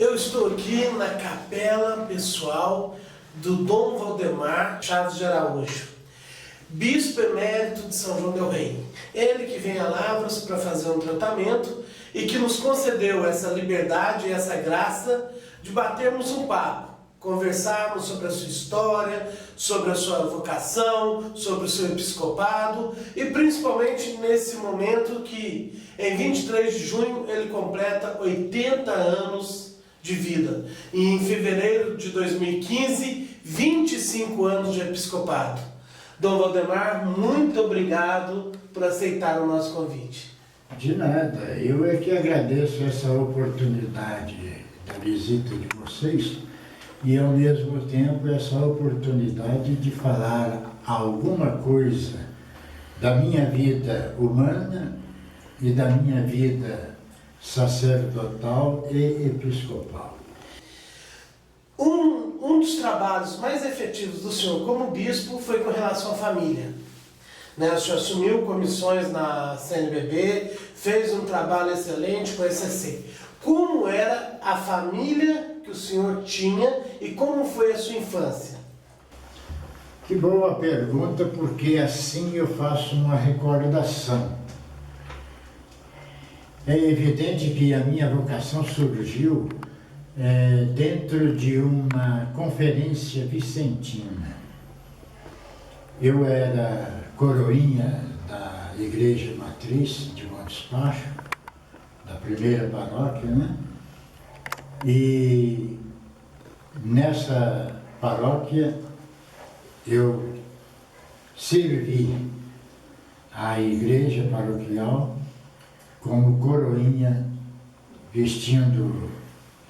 Eu estou aqui na capela pessoal do Dom Valdemar Chaves de Araújo, bispo emérito de São João del Rei. Ele que vem a Lavras para fazer um tratamento e que nos concedeu essa liberdade e essa graça de batermos um papo, conversarmos sobre a sua história, sobre a sua vocação, sobre o seu episcopado e principalmente nesse momento que em 23 de junho ele completa 80 anos de vida e em fevereiro de 2015, 25 anos de episcopado. Dom Valdemar, muito obrigado por aceitar o nosso convite. De nada, eu é que agradeço essa oportunidade da visita de vocês e ao mesmo tempo essa oportunidade de falar alguma coisa da minha vida humana e da minha vida sacerdotal e episcopal. Um dos trabalhos mais efetivos do senhor como bispo foi com relação à família. O senhor assumiu comissões na CNBB, fez um trabalho excelente com a ECC. Como era a família que o senhor tinha e como foi a sua infância? Que boa pergunta, porque assim eu faço uma recordação. É evidente que a minha vocação surgiu dentro de uma conferência vicentina. Eu era coroinha da Igreja Matriz de Bom Despacho, da primeira paróquia, né? E nessa paróquia eu servi a igreja paroquial como coroinha, vestindo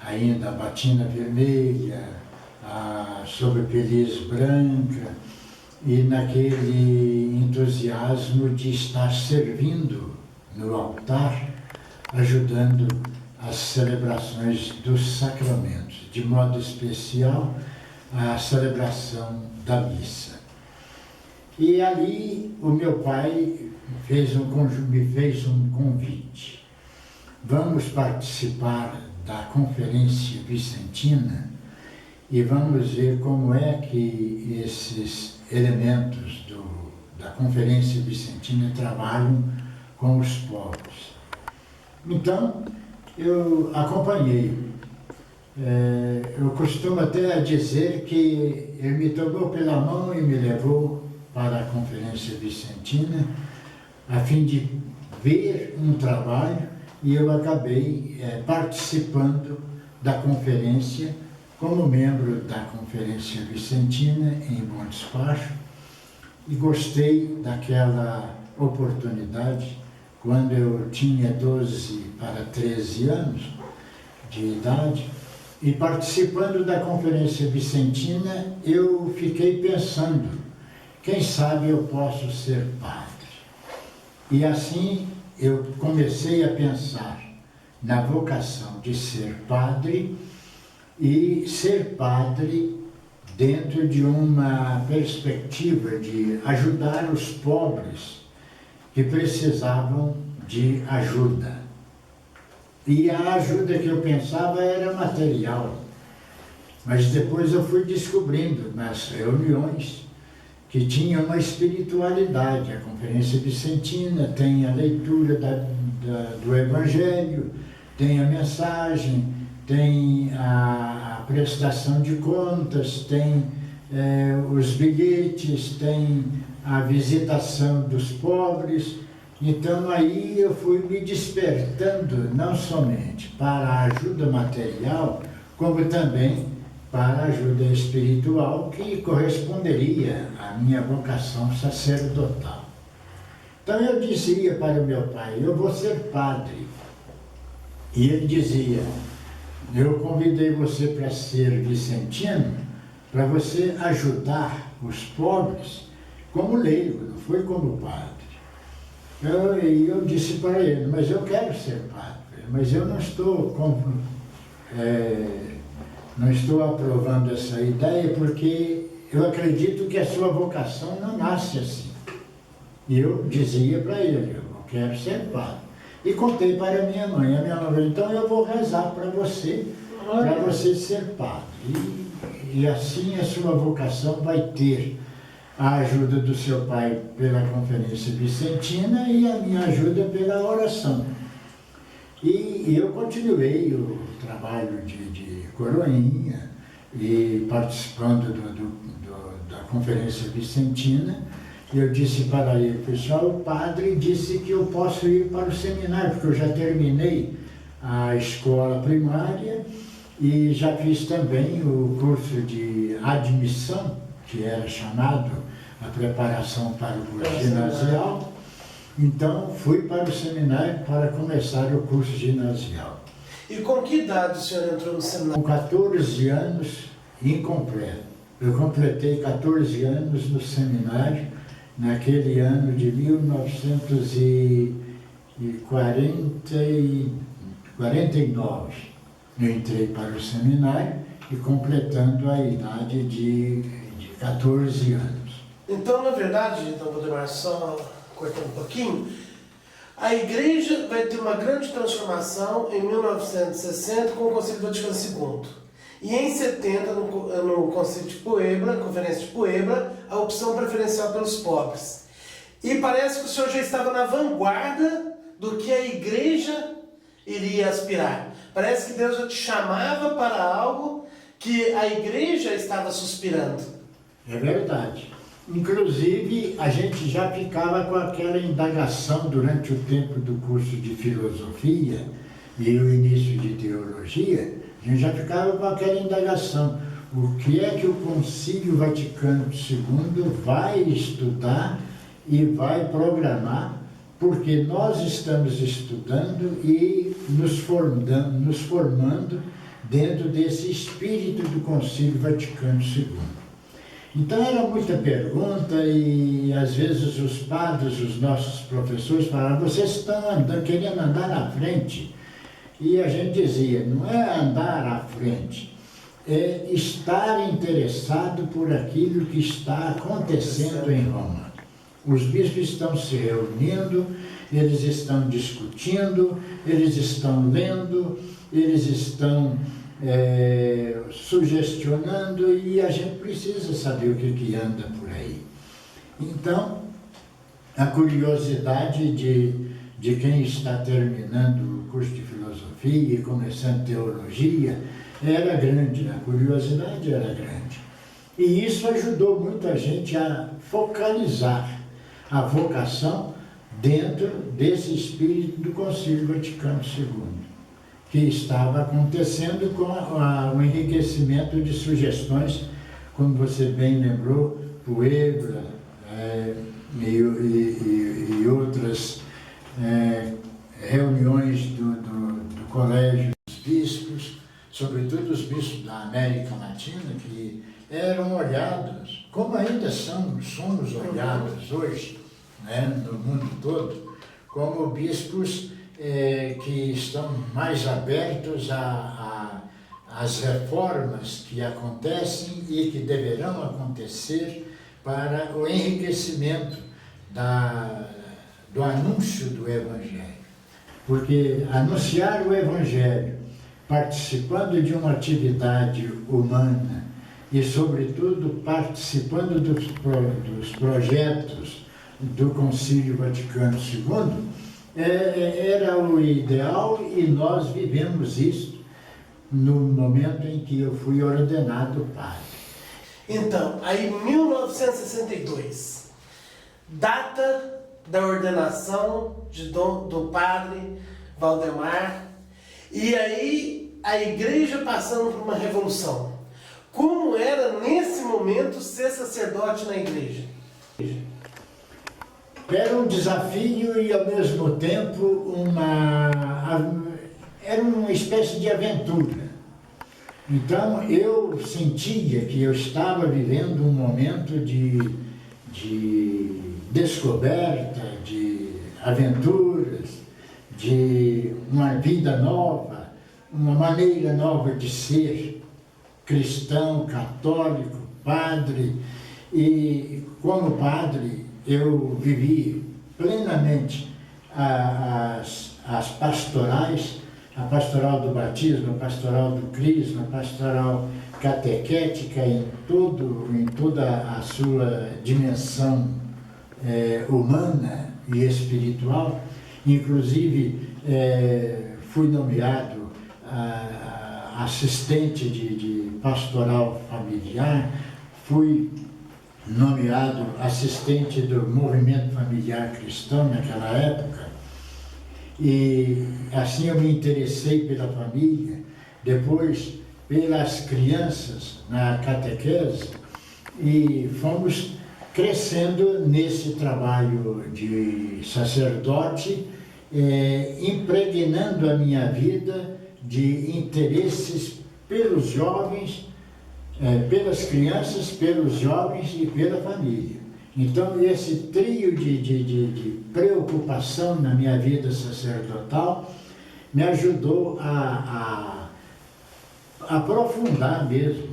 ainda a batina vermelha, a sobrepeliz branca, e naquele entusiasmo de estar servindo no altar, ajudando as celebrações dos sacramentos, de modo especial a celebração da missa. E ali o meu pai me fez um convite. Vamos participar da Conferência Vicentina e vamos ver como é que esses elementos da Conferência Vicentina trabalham com os povos. Então, eu acompanhei. Eu costumo até dizer que ele me tomou pela mão e me levou para a Conferência Vicentina a fim de ver um trabalho e eu acabei participando da conferência como membro da Conferência Vicentina em Bom Despacho e gostei daquela oportunidade quando eu tinha 12 para 13 anos de idade e participando da Conferência Vicentina eu fiquei pensando, quem sabe eu posso ser padre. E assim eu comecei a pensar na vocação de ser padre e ser padre dentro de uma perspectiva de ajudar os pobres que precisavam de ajuda. E a ajuda que eu pensava era material, mas depois eu fui descobrindo nas reuniões que tinha uma espiritualidade. A Conferência Vicentina tem a leitura do Evangelho, tem a mensagem, tem a prestação de contas, tem os bilhetes, tem a visitação dos pobres. Então aí eu fui me despertando não somente para a ajuda material, como também para a ajuda espiritual que corresponderia à minha vocação sacerdotal. Então eu dizia para o meu pai, eu vou ser padre. E ele dizia, eu convidei você para ser vicentino, para você ajudar os pobres como leigo, não foi como padre. Eu disse para ele, mas eu quero ser padre, mas eu não estou aprovando essa ideia porque eu acredito que a sua vocação não nasce assim. E eu dizia para ele, eu não quero ser padre. E contei para a minha mãe. A minha mãe falou, então eu vou rezar para você, para você ser padre. E assim a sua vocação vai ter a ajuda do seu pai pela Conferência Vicentina e a minha ajuda pela oração. E eu continuei o trabalho de coroinha e participando da Conferência Vicentina. Eu disse para ele, pessoal, o padre disse que eu posso ir para o seminário, porque eu já terminei a escola primária e já fiz também o curso de admissão, que era chamado a preparação para o curso ginasial. Então, fui para o seminário para começar o curso ginasial. E com que idade o senhor entrou no seminário? Com 14 anos incompleto. Eu completei 14 anos no seminário, naquele ano de 1949. Eu entrei para o seminário e completando a idade de 14 anos. Então, na verdade, então, Valdemar, só cortando um pouquinho, a igreja vai ter uma grande transformação em 1960 com o Concílio Vaticano II. E em 70, no Concílio de Puebla, Conferência de Puebla, a opção preferencial pelos pobres. E parece que o senhor já estava na vanguarda do que a igreja iria aspirar. Parece que Deus já te chamava para algo que a igreja estava suspirando. É verdade. Inclusive, a gente já ficava com aquela indagação durante o tempo do curso de filosofia e o início de teologia, a gente já ficava com aquela indagação. O que é que o Concílio Vaticano II vai estudar e vai programar, porque nós estamos estudando e nos formando dentro desse espírito do Concílio Vaticano II. Então era muita pergunta e às vezes os padres, os nossos professores falavam, vocês estão querendo andar na frente. E a gente dizia, não é andar à frente, é estar interessado por aquilo que está acontecendo em Roma. Os bispos estão se reunindo, eles estão discutindo, eles estão lendo, eles estão sugestionando e a gente precisa saber o que anda por aí. Então, a curiosidade de quem está terminando o curso de filosofia e começando teologia era grande, a curiosidade era grande. E isso ajudou muita gente a focalizar a vocação dentro desse espírito do Concílio Vaticano II, que estava acontecendo com o enriquecimento de sugestões, como você bem lembrou, Puebla e outras reuniões do Colégio dos Bispos, sobretudo os bispos da América Latina, que eram olhados, como ainda somos olhados hoje, né, no mundo todo, como bispos que estão mais abertos às reformas que acontecem e que deverão acontecer para o enriquecimento do anúncio do Evangelho. Porque anunciar o Evangelho, participando de uma atividade humana e, sobretudo, participando dos projetos do Concílio Vaticano II, era o ideal e nós vivemos isso no momento em que eu fui ordenado padre. Então, aí 1962, data da ordenação do padre Valdemar, e aí a igreja passando por uma revolução. Como era nesse momento ser sacerdote na igreja? Era um desafio e, ao mesmo tempo, era uma espécie de aventura. Então, eu sentia que eu estava vivendo um momento de descoberta, de aventuras, de uma vida nova, uma maneira nova de ser cristão, católico, padre. E, como padre, eu vivi plenamente as pastorais, a pastoral do batismo, a pastoral do crisma, a pastoral catequética em toda a sua dimensão humana e espiritual. Inclusive, fui nomeado assistente de pastoral familiar, fui nomeado assistente do movimento familiar cristão naquela época, e assim eu me interessei pela família, depois pelas crianças na catequese, e fomos crescendo nesse trabalho de sacerdote, impregnando a minha vida de interesses pelos jovens, pelas crianças, pelos jovens e pela família. Então, esse trio de preocupação na minha vida sacerdotal me ajudou a aprofundar mesmo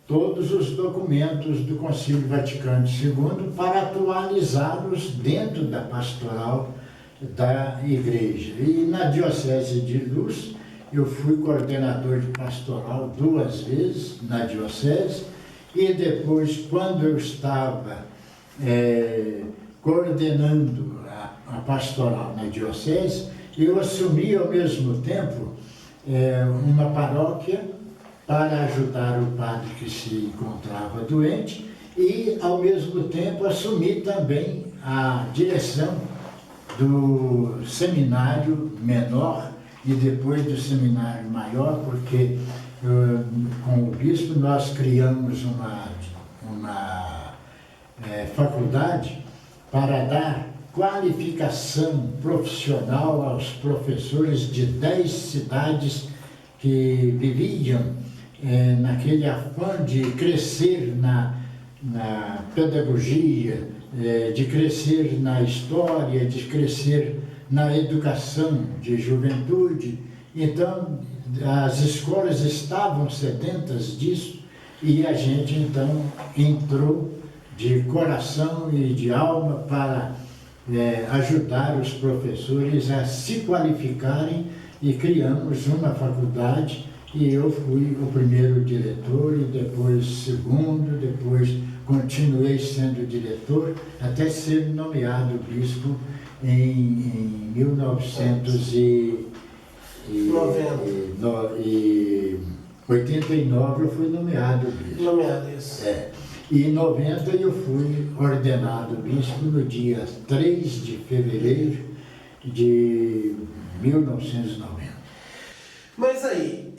todos os documentos do Concílio Vaticano II para atualizá-los dentro da pastoral da Igreja. E na Diocese de Luz, eu fui coordenador de pastoral 2 vezes na Diocese, e depois, quando eu estava coordenando a pastoral na Diocese, eu assumi ao mesmo tempo uma paróquia para ajudar o padre que se encontrava doente, e ao mesmo tempo assumi também a direção do seminário menor e depois do seminário maior, porque com o bispo nós criamos uma faculdade para dar qualificação profissional aos professores de 10 cidades que viviam naquele afã de crescer na pedagogia, de crescer na história, de crescer na educação de juventude. Então, as escolas estavam sedentas disso, e a gente então entrou de coração e de alma para ajudar os professores a se qualificarem, e criamos uma faculdade, e eu fui o primeiro diretor, e depois segundo, depois continuei sendo diretor, até ser nomeado bispo em 1989 eu fui nomeado bispo. Nomeado, isso. E em 90 eu fui ordenado bispo no dia 3 de fevereiro de 1990. Mas aí,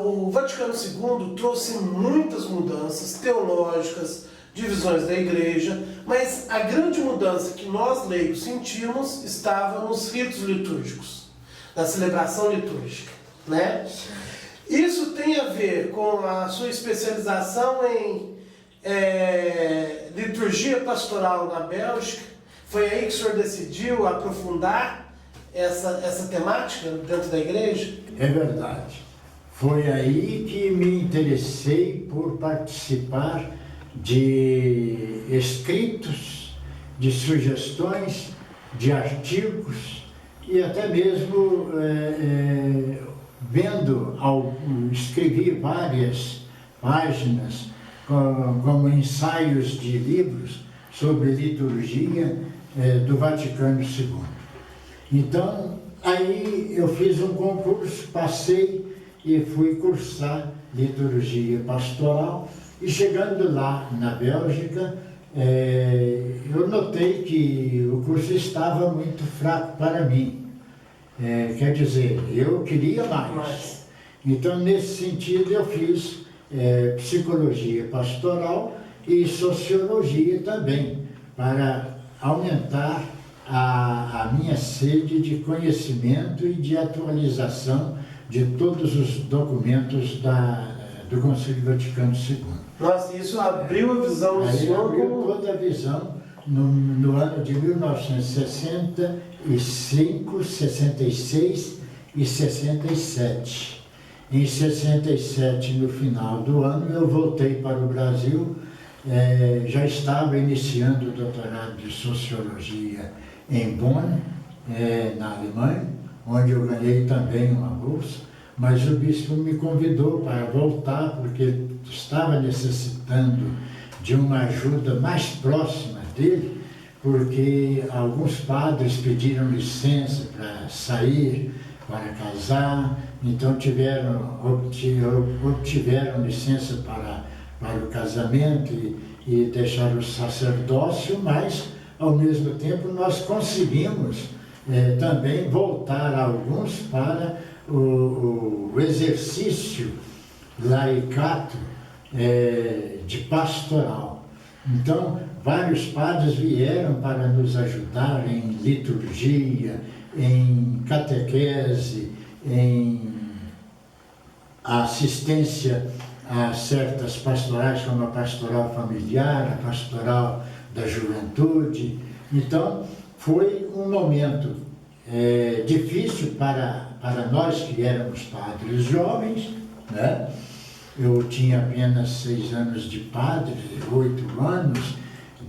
o Vaticano II trouxe muitas mudanças teológicas, divisões da Igreja, mas a grande mudança que nós leigos sentimos estava nos ritos litúrgicos, na celebração litúrgica, né? Isso tem a ver com a sua especialização em liturgia pastoral na Bélgica? Foi aí que o senhor decidiu aprofundar essa temática dentro da Igreja? É verdade. Foi aí que me interessei por participar de escritos, de sugestões, de artigos, e até mesmo escrevi várias páginas como ensaios de livros sobre liturgia do Vaticano II. Então, aí eu fiz um concurso, passei e fui cursar liturgia pastoral, e chegando lá na Bélgica, eu notei que o curso estava muito fraco para mim. Quer dizer, eu queria mais. Então, nesse sentido, eu fiz psicologia pastoral e sociologia também, para aumentar a minha sede de conhecimento e de atualização de todos os documentos do Concílio Vaticano II. Nossa, isso abriu a visão do senhor? Abriu toda a visão no ano de 1965, 66 e 67. Em 67, no final do ano, eu voltei para o Brasil, já estava iniciando o doutorado de Sociologia em Bonn, na Alemanha, onde eu ganhei também uma bolsa, mas o bispo me convidou para voltar, porque estava necessitando de uma ajuda mais próxima dele, porque alguns padres pediram licença para sair, para casar, então obtiveram licença para o casamento e deixaram o sacerdócio, mas, ao mesmo tempo, nós conseguimos também voltar alguns para o exercício laicato de pastoral. Então, vários padres vieram para nos ajudar em liturgia, em catequese, em assistência a certas pastorais, como a pastoral familiar, a pastoral da juventude. Então, foi um momento difícil para nós que éramos padres jovens, né? Eu tinha apenas 6 anos de padre, 8 anos,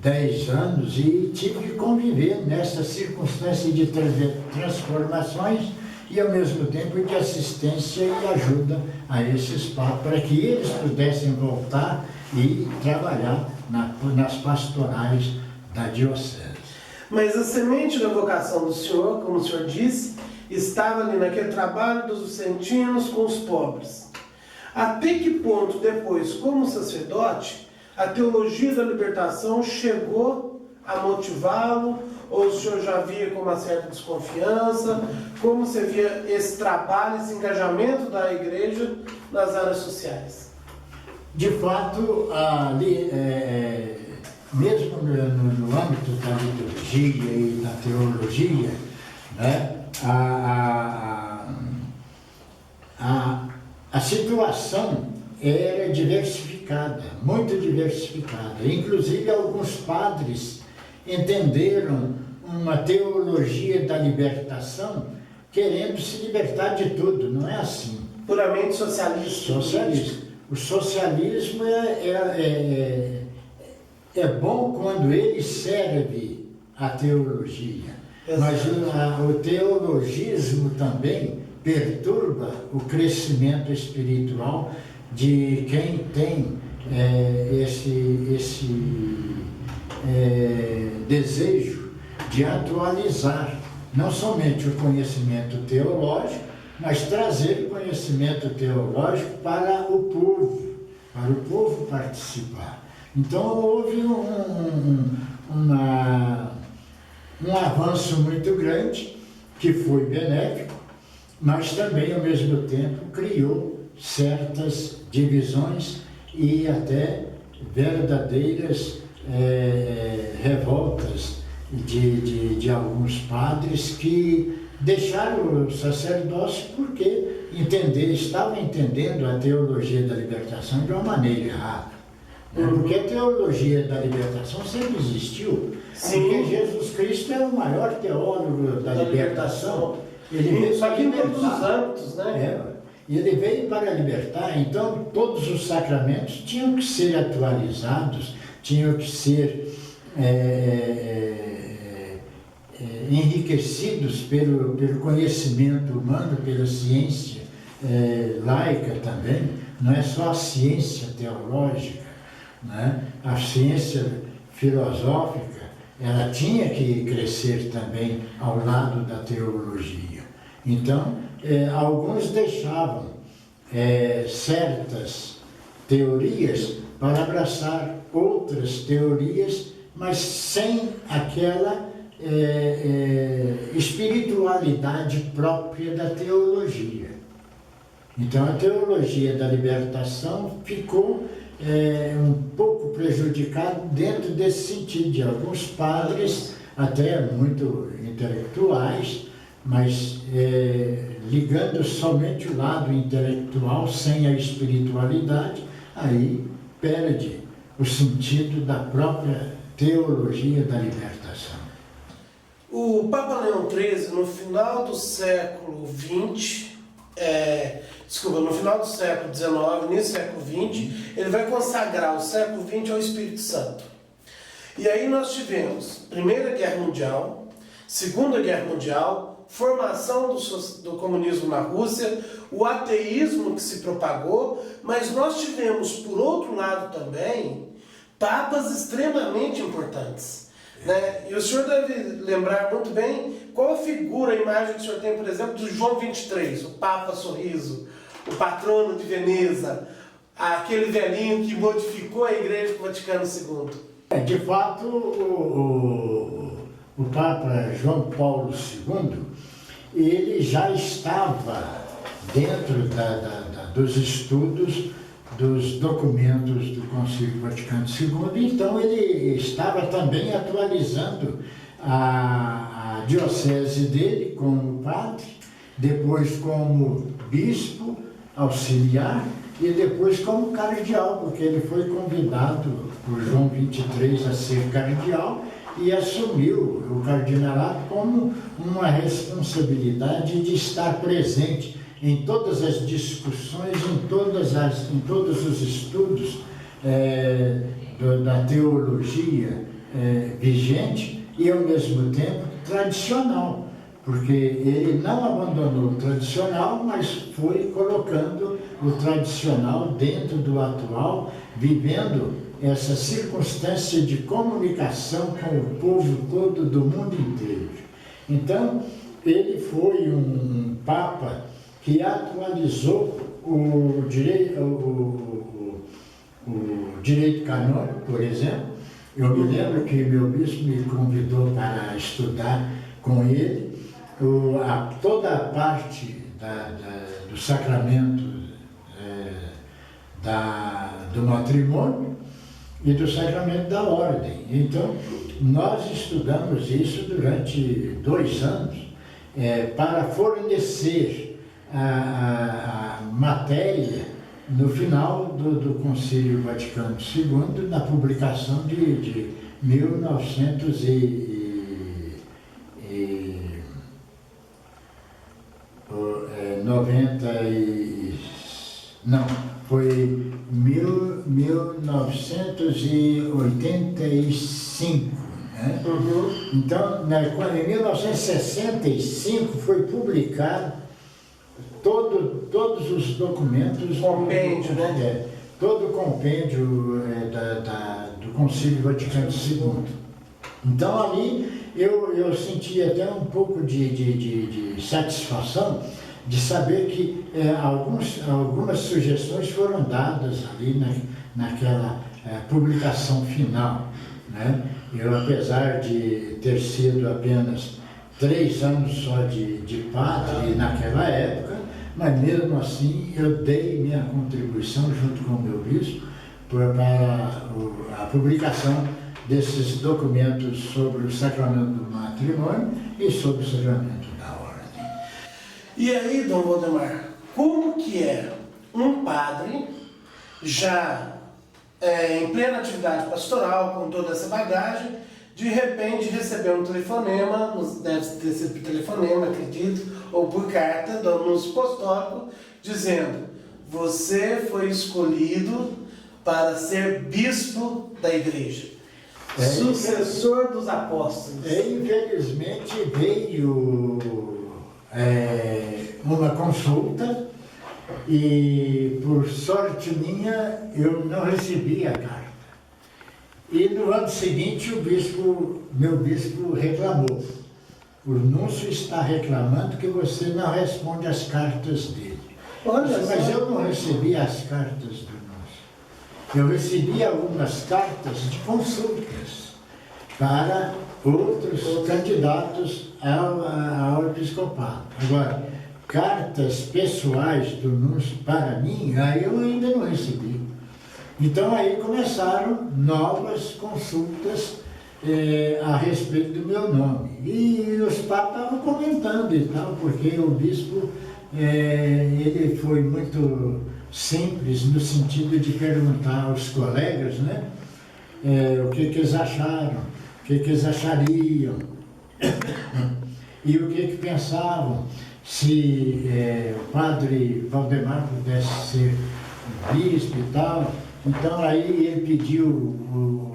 10 anos, e tive que conviver nessa circunstância de transformações e, ao mesmo tempo, de assistência e ajuda a esses padres, para que eles pudessem voltar e trabalhar nas pastorais da diocese. Mas a semente da vocação do senhor, como o senhor disse, estava ali naquele trabalho dos vicentinos com os pobres. Até que ponto depois, como sacerdote, a teologia da libertação chegou a motivá-lo? Ou o senhor já via com uma certa desconfiança? Como você via esse trabalho, esse engajamento da igreja nas áreas sociais? De fato, ali, mesmo no âmbito da liturgia e da teologia, né, a situação era diversificada, muito diversificada. Inclusive, alguns padres entenderam uma teologia da libertação querendo se libertar de tudo, não é assim. Puramente socialista. Socialista. O socialismo é bom quando ele serve à teologia. Mas o teologismo também perturba o crescimento espiritual de quem tem esse desejo de atualizar não somente o conhecimento teológico, mas trazer o conhecimento teológico para o povo participar. Então houve um avanço muito grande, que foi benéfico, mas também, ao mesmo tempo, criou certas divisões e até verdadeiras revoltas de alguns padres que deixaram o sacerdócio porque estavam entendendo a teologia da libertação de uma maneira errada. Porque a teologia da libertação sempre existiu. Sim. Porque Jesus Cristo é o maior teólogo da libertação. Ele veio para libertar. Em todos os âmbitos, né? Ele veio para libertar, então todos os sacramentos tinham que ser atualizados, tinham que ser enriquecidos pelo conhecimento humano, pela ciência laica também. Não é só a ciência teológica, né? A ciência filosófica, ela tinha que crescer também ao lado da teologia. Então, alguns deixavam certas teorias para abraçar outras teorias, mas sem aquela espiritualidade própria da teologia. Então, a teologia da libertação ficou um pouco prejudicada dentro desse sentido, de alguns padres, até muito intelectuais, mas ligando somente o lado intelectual, sem a espiritualidade, aí perde o sentido da própria teologia da libertação. O Papa Leão XIII, no final do século XX, no final do século XIX, nesse século XX, ele vai consagrar o século XX ao Espírito Santo. E aí nós tivemos Primeira Guerra Mundial, Segunda Guerra Mundial, formação do comunismo na Rússia, o ateísmo que se propagou, mas nós tivemos, por outro lado também, papas extremamente importantes. Né? E o senhor deve lembrar muito bem qual a figura, a imagem que o senhor tem, por exemplo, do João 23, o Papa Sorriso, o patrono de Veneza, aquele velhinho que modificou a Igreja com o Vaticano II. De fato, o Papa João Paulo II, ele já estava dentro dos estudos dos documentos do Concílio Vaticano II, então ele estava também atualizando a diocese dele como padre, depois como bispo auxiliar e depois como cardeal, porque ele foi convidado por João 23 a ser cardeal e assumiu o cardinalato como uma responsabilidade de estar presente em todas as discussões, em todos os estudos da teologia vigente e, ao mesmo tempo, tradicional, porque ele não abandonou o tradicional, mas foi colocando o tradicional dentro do atual, vivendo essa circunstância de comunicação com o povo todo do mundo inteiro. Então, ele foi um Papa que atualizou o direito canônico, por exemplo. Eu me lembro que meu bispo me convidou para estudar com ele toda a parte do sacramento do matrimônio e do sacramento da ordem. Então, nós estudamos isso durante 2 anos para fornecer a matéria no final do Concílio Vaticano II, na publicação de 1985. Né? Uhum. Então, em 1965 foi publicado todos os documentos, compêndio, né? Todo o compêndio do Concílio Vaticano II. Então ali eu senti até um pouco de satisfação de saber que algumas sugestões foram dadas ali naquela publicação final. Né? Eu, apesar de ter sido apenas 3 anos só de padre naquela época, mas mesmo assim eu dei minha contribuição junto com o meu bispo para a publicação desses documentos sobre o sacramento do matrimônio e sobre o sacramento da ordem. E aí, Dom Valdemar, como que é um padre já em plena atividade pastoral, com toda essa bagagem, de repente receber um telefonema, deve ter sido por telefonema, acredito, ou por carta do anúncio apostólico, dizendo: você foi escolhido para ser bispo da igreja, sucessor dos apóstolos. Infelizmente veio uma consulta e, por sorte minha, eu não recebi a carta. E no ano seguinte meu bispo reclamou: o núncio está reclamando que você não responde às cartas dele. Mas eu não recebi as cartas do núncio. Eu recebi algumas cartas de consultas para outros candidatos ao episcopado. Agora, cartas pessoais do núncio para mim, aí eu ainda não recebi. Então aí começaram novas consultas a respeito do meu nome. E os papas estavam comentando e tal, porque o bispo ele foi muito simples no sentido de perguntar aos colegas, né, o que eles acharam, o que eles achariam e o que pensavam se o padre Valdemar pudesse ser bispo e tal. Então aí ele pediu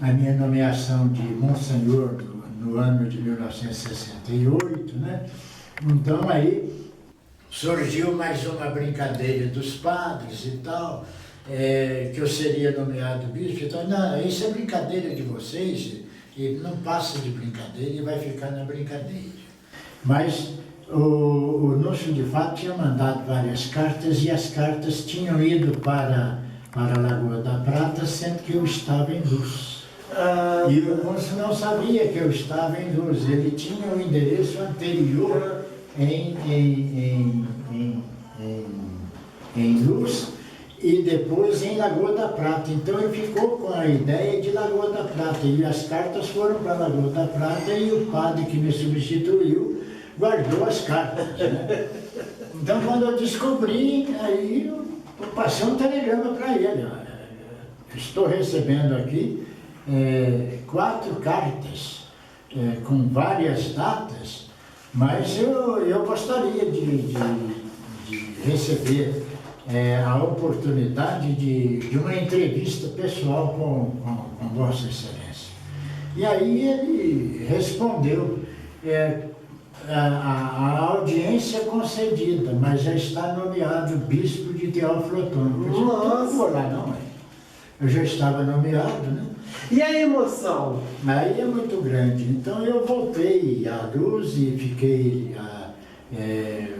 a minha nomeação de Monsenhor no ano de 1968, né? Então aí surgiu mais uma brincadeira dos padres e tal, que eu seria nomeado bispo. Então, não, isso é brincadeira de vocês, e não passa de brincadeira e vai ficar na brincadeira. Mas o Núncio de fato tinha mandado várias cartas e as cartas tinham ido para a Lagoa da Prata, sendo que eu estava em Luz. E o Núncio não sabia que eu estava em Luz, ele tinha o endereço anterior em Luz e depois em Lagoa da Prata. Então ele ficou com a ideia de Lagoa da Prata e as cartas foram para Lagoa da Prata e o padre que me substituiu guardou as cartas, né? Então quando eu descobri, aí eu passei um telegrama para ele. Estou recebendo aqui 4 cartas com várias datas, mas eu gostaria de receber a oportunidade de uma entrevista pessoal com Vossa Excelência. E aí ele respondeu, a audiência concedida, mas já está nomeado bispo de Teófilo Otoni. Eu não vou lá não, eu já estava nomeado, né? E a emoção? Aí é muito grande. Então eu voltei à Luz e fiquei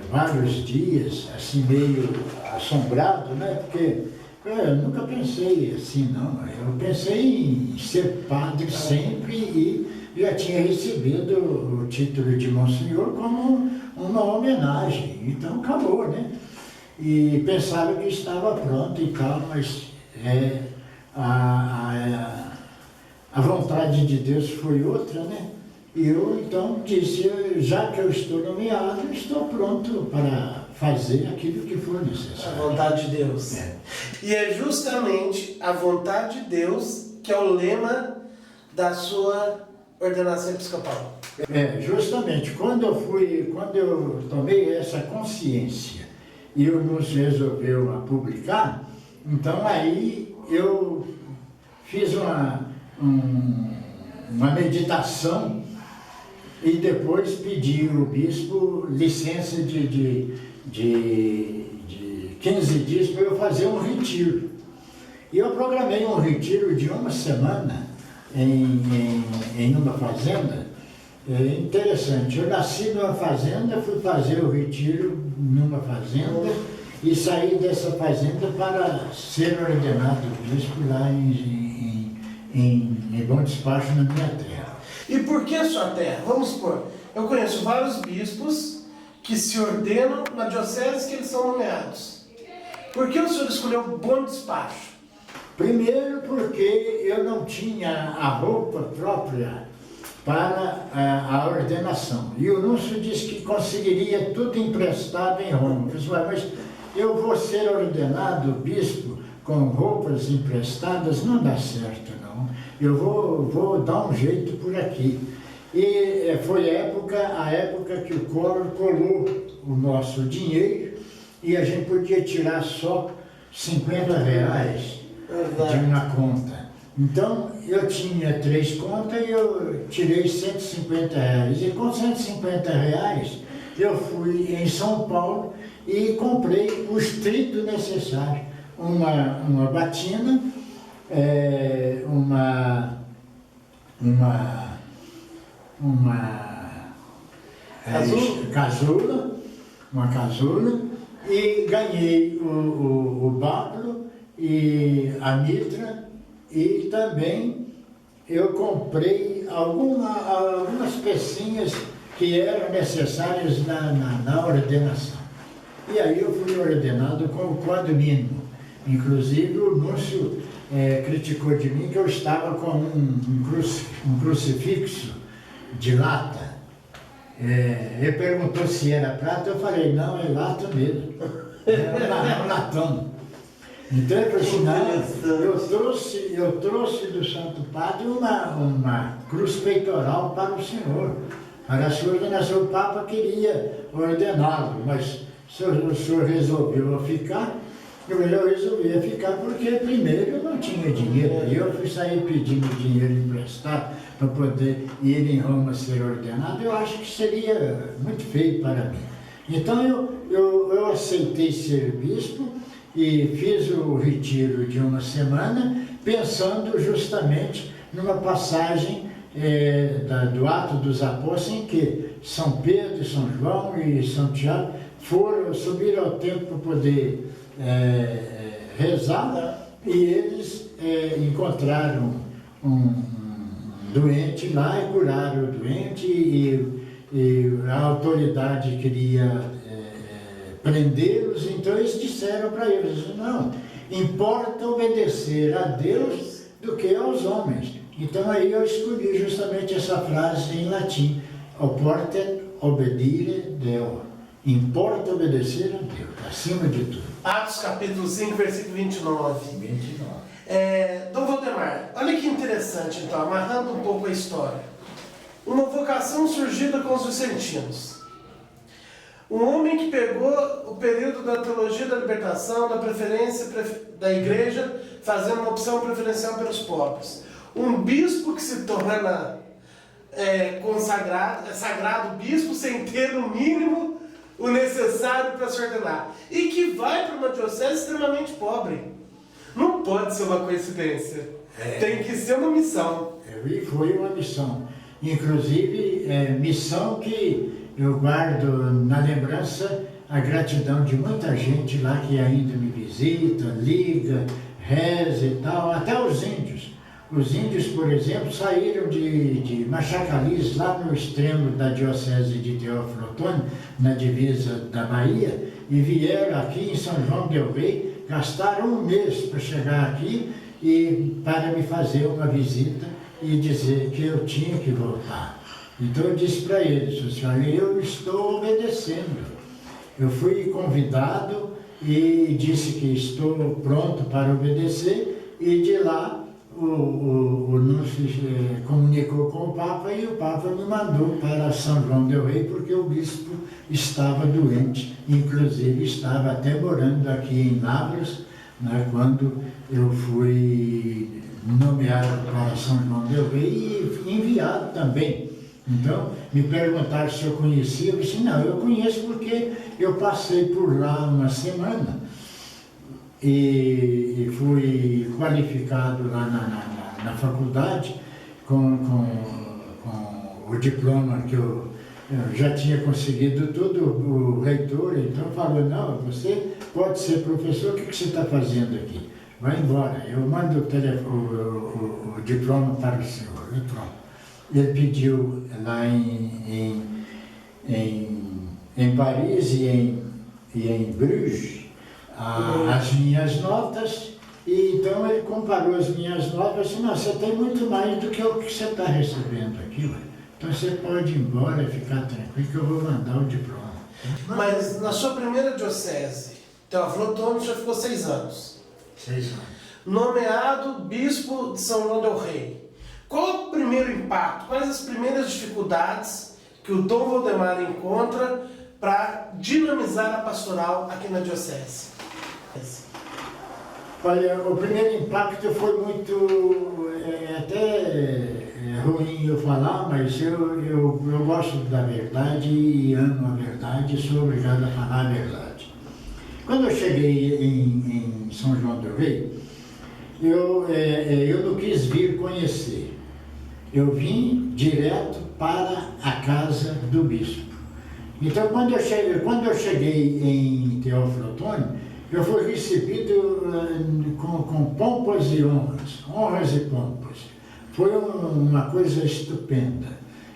vários dias assim meio assombrado, né? Porque eu nunca pensei assim, não. Eu pensei em ser padre sempre e já tinha recebido o título de Monsenhor como uma homenagem. Então acabou, né? E pensava que estava pronto e tal, mas a vontade de Deus foi outra, né? E eu então disse, já que eu estou nomeado, estou pronto para fazer aquilo que for necessário. A vontade de Deus. E é justamente a vontade de Deus que é o lema da sua ordenação episcopal. Justamente, quando eu tomei essa consciência e o Núncio resolveu publicar, então aí eu fiz uma meditação e depois pedi ao bispo licença de 15 dias para eu fazer um retiro. E eu programei um retiro de uma semana em uma fazenda. Interessante, eu nasci numa fazenda, fui fazer o retiro numa fazenda e saí dessa fazenda para ser ordenado bispo lá em Bom Despacho, na minha terra. E por que sua terra? Vamos supor, eu conheço vários bispos que se ordenam na diocese que eles são nomeados. Por que o senhor escolheu Bom Despacho? Primeiro porque eu não tinha a roupa própria para a ordenação. E o Núncio disse que conseguiria tudo emprestado em Roma. Eu disse, mas eu vou ser ordenado bispo com roupas emprestadas? Não dá certo, não. Eu vou dar um jeito por aqui. E foi a época que o Collor colou o nosso dinheiro e a gente podia tirar só R$50 de uma conta. Então, eu tinha 3 contas e eu tirei R$150. E com R$150, eu fui em São Paulo e comprei os tritos necessários. Uma batina, uma casula, e ganhei o báculo e a mitra, e também eu comprei algumas pecinhas que eram necessárias na ordenação. E aí eu fui ordenado com o quadro mínimo. Inclusive o Núncio criticou de mim que eu estava com um crucifixo de lata. Ele perguntou se era prata, eu falei, não, é lata mesmo, é um latão. Então ele falou assim, não, eu trouxe do Santo Padre uma cruz peitoral para o senhor, para a sua ordenação. O Papa queria ordená-lo, mas o senhor resolveu ficar, Eu resolvi ficar porque primeiro eu não tinha dinheiro. E eu fui sair pedindo dinheiro emprestado para poder ir em Roma ser ordenado. Eu acho que seria muito feio para mim. Então eu aceitei ser bispo e fiz o retiro de uma semana, pensando justamente numa passagem do Ato dos Apóstolos, em que São Pedro, São João e São Tiago subiram ao templo para poder rezar, e eles encontraram um doente lá e curaram o doente, e a autoridade queria prendê-los, então eles disseram para eles: não, importa obedecer a Deus do que aos homens. Então aí eu escolhi justamente essa frase em latim: oportet obedire Deo. Importa obedecer a Deus, acima de tudo. Atos capítulo 5, versículo 29. Dom Valdemar, olha que interessante então, amarrando um pouco a história. Uma vocação surgida com os vicentinos. Um homem que pegou o período da teologia da libertação, da preferência da igreja, fazendo uma opção preferencial pelos pobres. Um bispo que se torna sagrado bispo sem ter no mínimo o necessário para se ordenar. E que vai para uma diocese extremamente pobre. Não pode ser uma coincidência. Tem que ser uma missão. E foi uma missão. Inclusive, missão que eu guardo na lembrança a gratidão de muita gente lá que ainda me visita, liga, reza e tal, até os índios. Os índios, por exemplo, saíram de Machacaliz, lá no extremo da diocese de Teófilo Otoni, na divisa da Bahia, e vieram aqui em São João del Rei, gastaram um mês para chegar aqui e para me fazer uma visita e dizer que eu tinha que voltar. Então eu disse para eles: olha, eu estou obedecendo. Eu fui convidado e disse que estou pronto para obedecer, e de lá o núncio comunicou com o Papa, e o Papa me mandou para São João del Rei, porque o bispo estava doente, inclusive estava até morando aqui em Lavras, né, quando eu fui nomeado para São João del Rei e enviado também. Então, me perguntaram se eu conhecia, eu disse: não, eu conheço porque eu passei por lá uma semana e fui qualificado lá na faculdade com o diploma que eu já tinha conseguido tudo. O reitor então falou: não, você pode ser professor, o que você está fazendo aqui? Vai embora, eu mando o diploma para o senhor. E pronto. Ele pediu lá em Paris e em Bruges as minhas notas, e então ele comparou as minhas notas e disse: não, você tem muito mais do que o que você está recebendo aqui, ué. Então você pode ir embora e ficar tranquilo que eu vou mandar o diploma. Mas na sua primeira diocese, Teófilo Otoni, já ficou 6 anos. 6 anos. Nomeado bispo de São João del Rei. Qual é o primeiro impacto? Quais as primeiras dificuldades que o Dom Valdemar encontra para dinamizar a pastoral aqui na diocese? Olha, o primeiro impacto foi muito, ruim eu falar, mas eu gosto da verdade e amo a verdade e sou obrigado a falar a verdade. Quando eu cheguei em São João del Rei, eu não quis vir conhecer. Eu vim direto para a casa do bispo. Então, quando eu cheguei em Teófilo Otoni, eu fui recebido com pompas e honras e pompas. Foi uma coisa estupenda.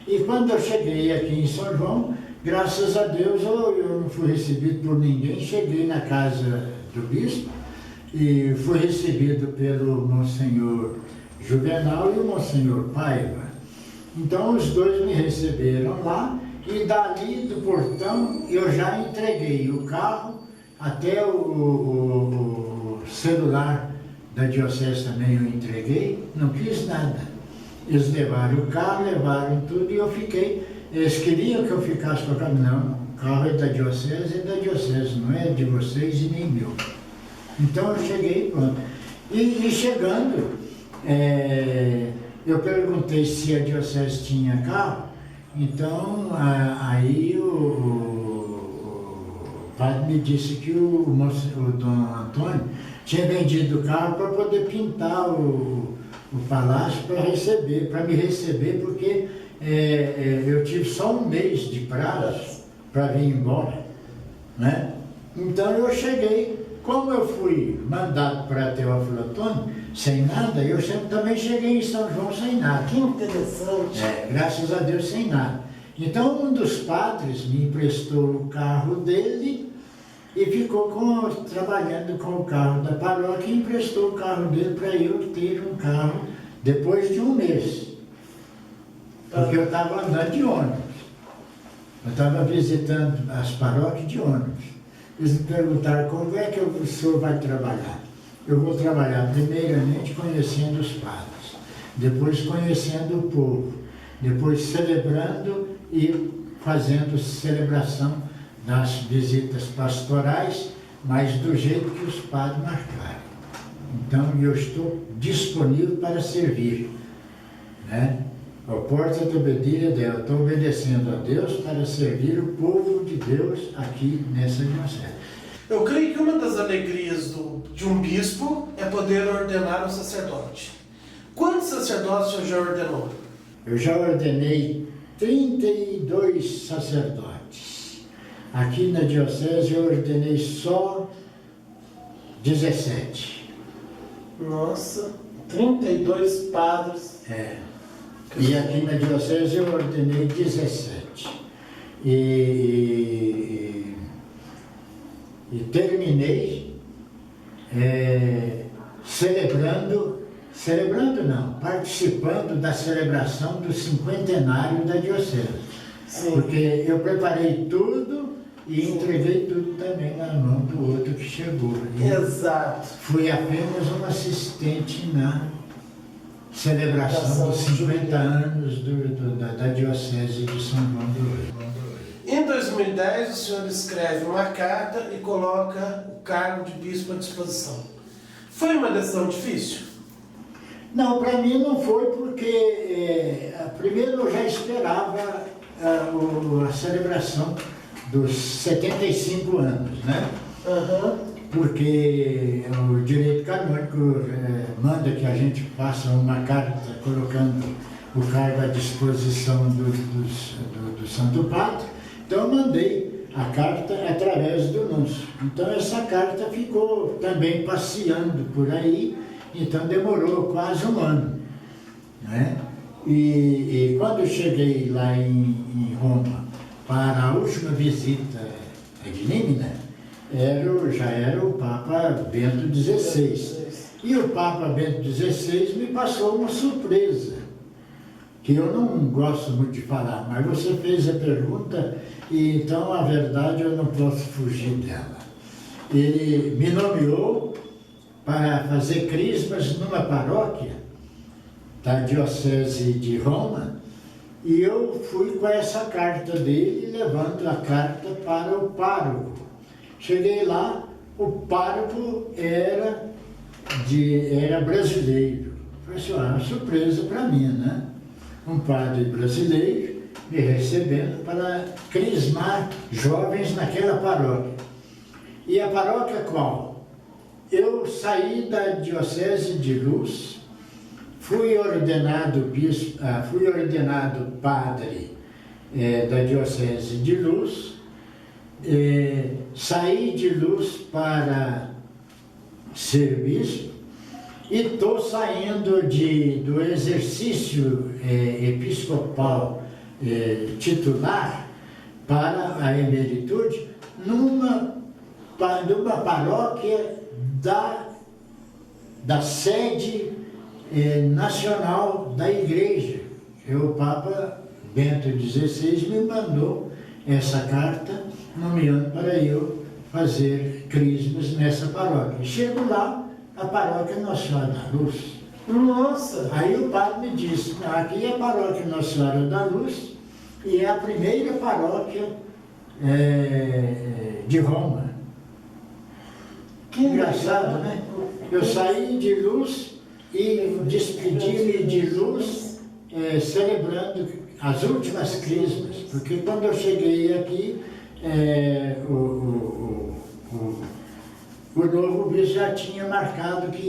E quando eu cheguei aqui em São João, graças a Deus eu não fui recebido por ninguém. Cheguei na casa do bispo e fui recebido pelo Monsenhor Juvenal e o Monsenhor Paiva. Então os dois me receberam lá, e dali do portão eu já entreguei o carro, até o celular da diocese também eu entreguei, não quis nada. Eles levaram o carro, levaram tudo, e eu fiquei. Eles queriam que eu ficasse com o carro. Não, o carro é da diocese, não é de vocês e nem meu. Então eu cheguei, pronto. E chegando, eu perguntei se a diocese tinha carro, então aí o padre me disse que o Dom Antônio tinha vendido o carro para poder pintar o palácio para me receber, porque eu tive só um mês de prazo para vir embora, né? Então eu cheguei, como eu fui mandado para Teófilo Otoni, sem nada, eu sempre também cheguei em São João sem nada. Que interessante. Graças a Deus sem nada. Então um dos padres me emprestou o carro dele e ficou trabalhando com o carro da paróquia e emprestou o carro dele para eu ter um carro depois de um mês. Porque eu estava andando de ônibus. Eu estava visitando as paróquias de ônibus. Eles me perguntaram como é que o senhor vai trabalhar. Eu vou trabalhar primeiramente conhecendo os padres, depois conhecendo o povo, depois celebrando e fazendo celebração das visitas pastorais, mas do jeito que os padres marcarem. Então eu estou disponível para servir, né? A porta de obediência a Deus. Eu estou obedecendo a Deus para servir o povo de Deus aqui nessa diocese. Eu creio que uma das alegrias de um bispo é poder ordenar um sacerdote. Quantos sacerdotes o senhor já ordenou? Eu já ordenei 32 sacerdotes. Aqui na diocese eu ordenei só 17. Nossa, 32 padres. E aqui na diocese eu ordenei 17. E terminei participando da celebração do cinquentenário da diocese. Sim. Porque eu preparei tudo e entreguei tudo também na mão do outro que chegou. Exato. Fui apenas um assistente na celebração dos 50 anos da Diocese de São João do Rei. Em 2010, o senhor escreve uma carta e coloca o cargo de bispo à disposição. Foi uma decisão difícil? Não, para mim não foi, porque primeiro eu já esperava a celebração dos 75 anos, né? Uhum. Porque o direito canônico manda que a gente faça uma carta colocando o cargo à disposição do Santo Padre. Então eu mandei a carta através do núncio. Então essa carta ficou também passeando por aí, então demorou quase um ano, né? E quando eu cheguei lá em Roma para a última visita de Nímina, já era o Papa Bento XVI. E o Papa Bento XVI me passou uma surpresa, que eu não gosto muito de falar, mas você fez a pergunta, e então a verdade eu não posso fugir dela. Ele me nomeou para fazer crismas numa paróquia da Diocese de Roma, e eu fui com essa carta dele, levando a carta para o pároco. Cheguei lá, o pároco era brasileiro. Falei assim, uma surpresa para mim, né? Um padre brasileiro me recebendo para crismar jovens naquela paróquia. E a paróquia qual? Eu saí da Diocese de Luz, fui ordenado padre da Diocese de Luz, saí de Luz para ser bispo e estou saindo do exercício episcopal titular para a emeritude numa paróquia da sede nacional da igreja. O Papa Bento XVI me mandou essa carta nomeando para eu fazer crismas nessa paróquia. Chego lá, a paróquia Nossa Senhora da Luz. Nossa! Aí o padre me disse, aqui é a paróquia Nossa Senhora da Luz e é a primeira paróquia de Roma. Engraçado, né? Eu saí de luz e despedi-me de luz celebrando as últimas crismas, porque quando eu cheguei aqui, o novo bispo já tinha marcado que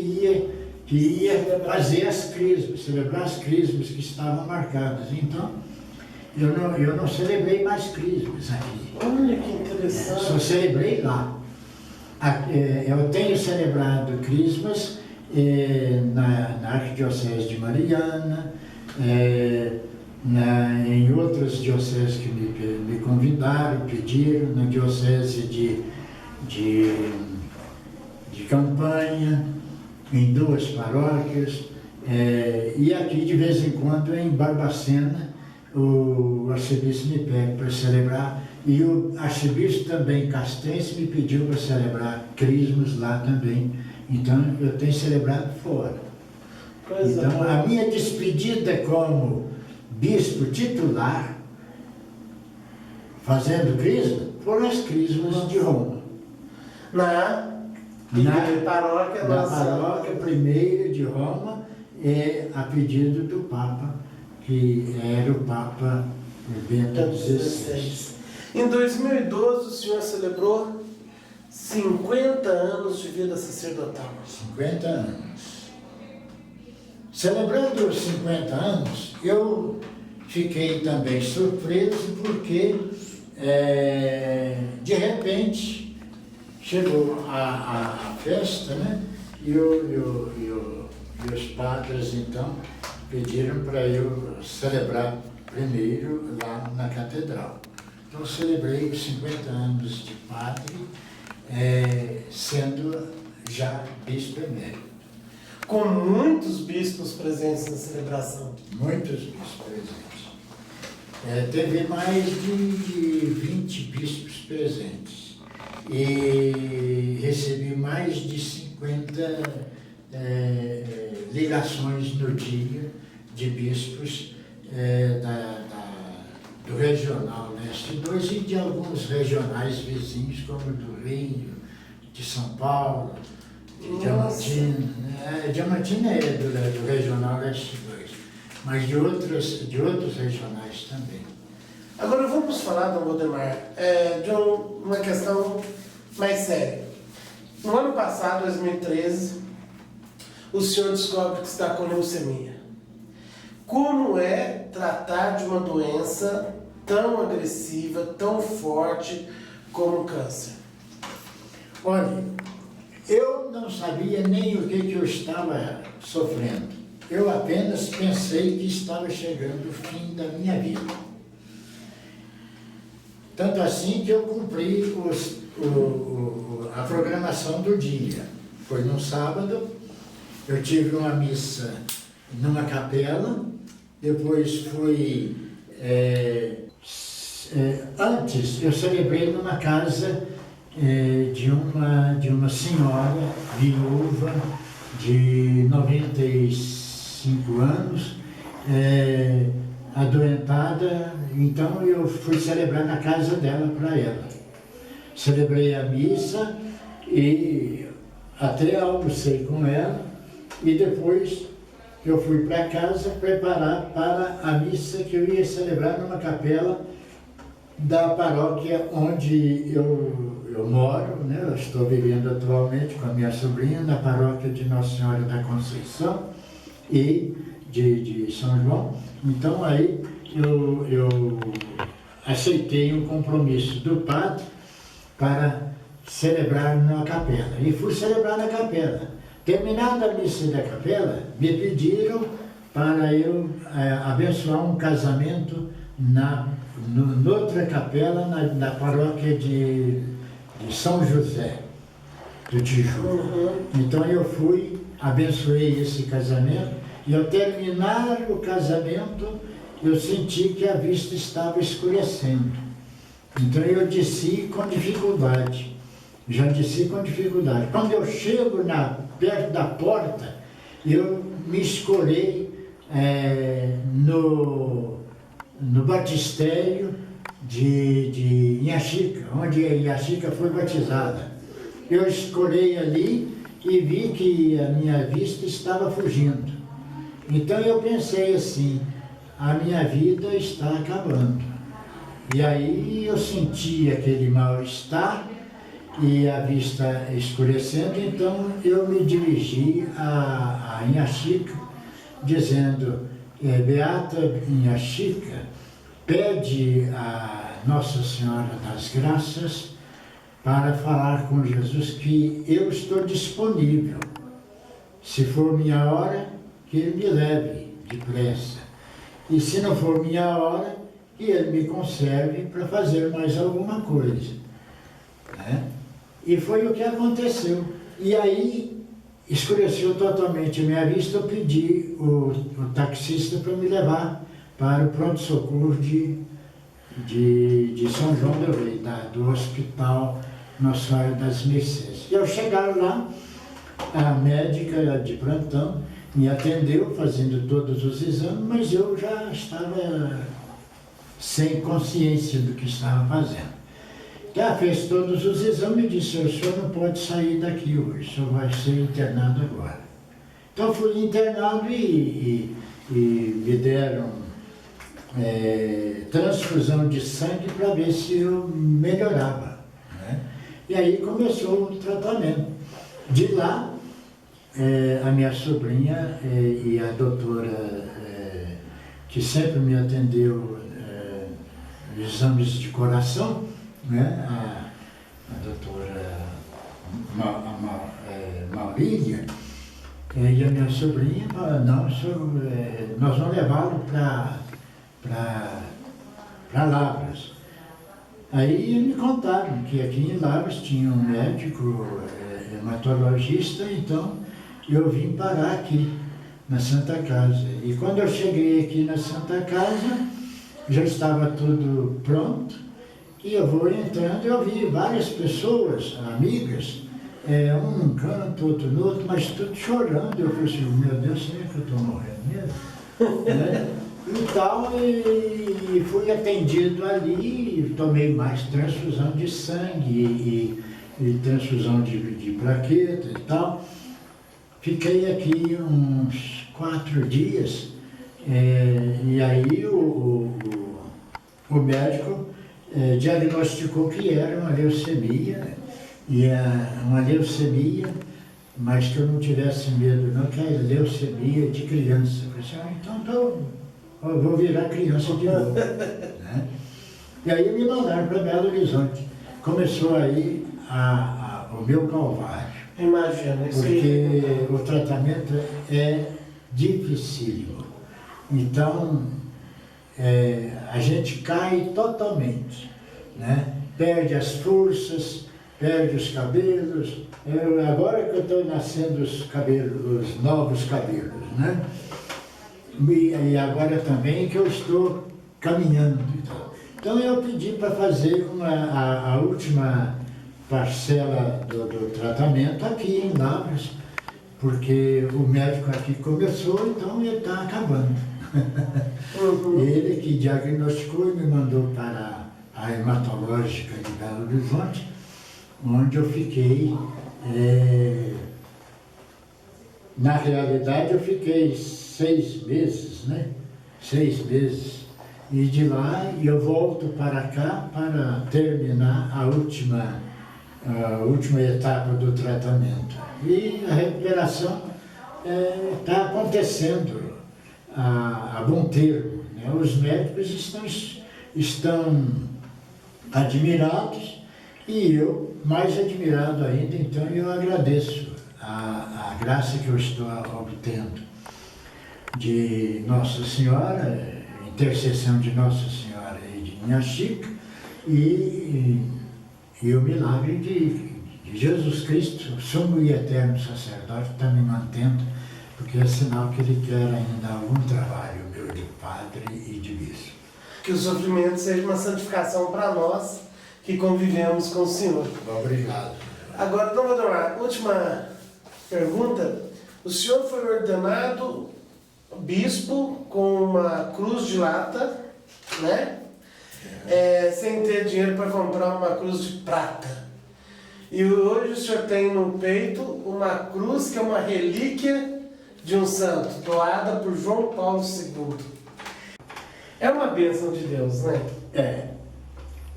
ia fazer as crismas, celebrar as crismas que estavam marcadas. Então, eu não celebrei mais crismas aqui. Olha que interessante. Só celebrei lá. Eu tenho celebrado crismas na Arquidiocese de Mariana, em outras dioceses que me convidaram, pediram, na Diocese de Campanha, em 2 paróquias, e aqui de vez em quando em Barbacena, o arcebispo me pede para celebrar, e o arcebispo também castense me pediu para celebrar crismas lá também, então eu tenho celebrado fora. Então a minha despedida como bispo titular, fazendo crisma, foram as crismas de Roma. Na paróquia primeira de Roma, a pedido do Papa, que era o Papa Bento XVI. Em 2012, o senhor celebrou 50 anos de vida sacerdotal. 50 anos. Celebrando os 50 anos, eu fiquei também surpreso porque, de repente, chegou a festa, né? E os padres, então, pediram para eu celebrar primeiro lá na catedral. Então, celebrei os 50 anos de padre, sendo já bispo emérito. Com muitos bispos presentes na celebração. Muitos bispos presentes. Teve mais de 20 bispos presentes. E recebi mais de 50 ligações no dia de bispos do Regional Leste 2 e de alguns regionais vizinhos, como do Rio, de São Paulo, de Diamantina. Diamantina é do Regional Leste 2, mas de outros regionais também. Agora vamos falar, Dom Valdemar, de uma questão mais séria. No ano passado, 2013, o senhor descobre que está com leucemia. Como é tratar de uma doença tão agressiva, tão forte como o câncer? Olha, eu não sabia nem o que eu estava sofrendo. Eu apenas pensei que estava chegando o fim da minha vida. Tanto assim que eu cumpri a programação do dia. Foi num sábado, eu tive uma missa numa capela, depois fui... antes eu celebrei numa casa de uma senhora viúva de 95 anos, adoentada, então eu fui celebrar na casa dela para ela. Celebrei a missa e até almocei com ela e depois eu fui para casa preparar para a missa que eu ia celebrar numa capela da paróquia onde eu moro, né? Eu estou vivendo atualmente com a minha sobrinha na paróquia de Nossa Senhora da Conceição e de São João. Então aí eu aceitei o compromisso do padre para celebrar na capela. E fui celebrar na capela. Terminada a missa da capela, me pediram para eu abençoar um casamento noutra capela, na paróquia de São José do Tijuco. Então eu fui, abençoei esse casamento, e ao terminar o casamento, eu senti que a vista estava escurecendo. Então eu desci com dificuldade, já desci com dificuldade. Quando eu chego perto da porta, eu me escorei no batistério de Inhaxica, onde a Inhaxica foi batizada. eu escorei ali e vi que a minha vista estava fugindo. Então eu pensei assim, a minha vida está acabando. E aí eu senti aquele mal-estar e a vista escurecendo, então eu me dirigi a Inhaxica, dizendo, Beata Inhaxica, pede a Nossa Senhora das Graças para falar com Jesus que eu estou disponível. Se for minha hora, que Ele me leve depressa. E se não for minha hora, que Ele me conserve para fazer mais alguma coisa. Né? E foi o que aconteceu. E aí, escureceu totalmente a minha vista, eu pedi o taxista para me levar para o pronto-socorro de São João del Rei, do Hospital Nossa Senhora das Mercês. E ao chegar lá, a médica de plantão me atendeu, fazendo todos os exames, mas eu já estava sem consciência do que estava fazendo. Ela fez todos os exames e disse, o senhor não pode sair daqui hoje, o senhor vai ser internado agora. Então fui internado e me deram transfusão de sangue para ver se eu melhorava. Né? E aí começou o tratamento. De lá, a minha sobrinha e a doutora que sempre me atendeu exames de coração, né? A doutora Maurília e a minha sobrinha falaram, não, nós vamos levá-lo para Lavras. Aí me contaram que aqui em Lavras tinha um médico hematologista, então eu vim parar aqui na Santa Casa. E quando eu cheguei aqui na Santa Casa, já estava tudo pronto. E eu vou entrando e eu vi várias pessoas, amigas, um num canto, outro no outro, mas tudo chorando. Eu falei assim, meu Deus, será que eu estou morrendo mesmo? Né? E tal, e fui atendido ali, tomei mais transfusão de sangue e transfusão de plaqueta e tal. Fiquei aqui uns 4 dias, e aí o médico diagnosticou que era uma leucemia, uma leucemia, mas que eu não tivesse medo não, que é leucemia de criança. Eu falei assim, então eu vou virar criança de novo. Né? E aí me mandaram para Belo Horizonte. Começou aí o meu calvário. Imagina, porque o tratamento é dificílimo. Então, a gente cai totalmente, né? Perde as forças, perde os cabelos. Agora que eu estou nascendo os novos cabelos, né? E agora também que eu estou caminhando. Então eu pedi para fazer a última parcela do tratamento aqui em Lavras, porque o médico aqui começou, então ele está acabando. Uhum. Ele que diagnosticou e me mandou para a hematológica de Belo Horizonte, onde eu fiquei, na realidade eu fiquei 6 meses, né? 6 meses. E de lá eu volto para cá para terminar a última etapa do tratamento. E a recuperação está acontecendo a bom termo. Né? Os médicos estão admirados e eu mais admirado ainda, então eu agradeço a graça que eu estou obtendo de Nossa Senhora, intercessão de Nossa Senhora e de Inhaxica, e o milagre de Jesus Cristo, sumo e eterno sacerdote, está me mantendo, porque é sinal que Ele quer ainda algum trabalho meu de padre e de bispo. Que o sofrimento seja uma santificação para nós que convivemos com o Senhor. Obrigado. Agora, Dom Valdemar, última pergunta. O senhor foi ordenado bispo com uma cruz de lata, né? Sem ter dinheiro para comprar uma cruz de prata. E hoje o senhor tem no peito uma cruz que é uma relíquia de um santo, doada por João Paulo II. É uma bênção de Deus, né?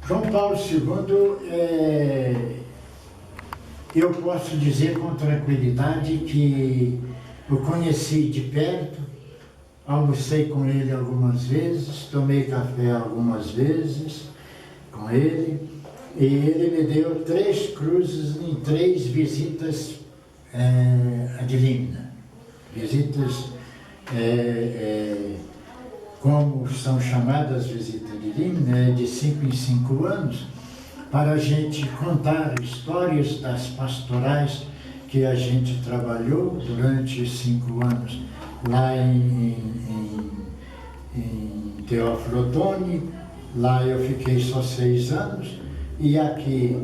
João Paulo II, eu posso dizer com tranquilidade que eu conheci de perto, almocei com ele algumas vezes, tomei café algumas vezes com ele, e ele me deu 3 cruzes em 3 visitas ad limina. Visitas, como são chamadas visitas ad limina, de 5 em 5 anos, para a gente contar histórias das pastorais que a gente trabalhou durante 5 anos lá em Teófilo Otoni. Lá eu fiquei só 6 anos e aqui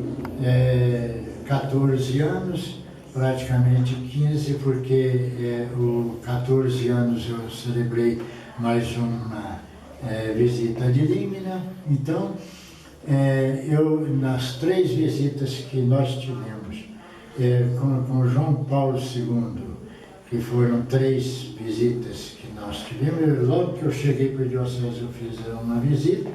14 anos, praticamente 15, porque o 14 anos eu celebrei mais uma visita de limina. Então, eu, nas 3 visitas que nós tivemos com João Paulo II, que foram 3 visitas que nós tivemos, logo que eu cheguei para a diocese eu fiz uma visita,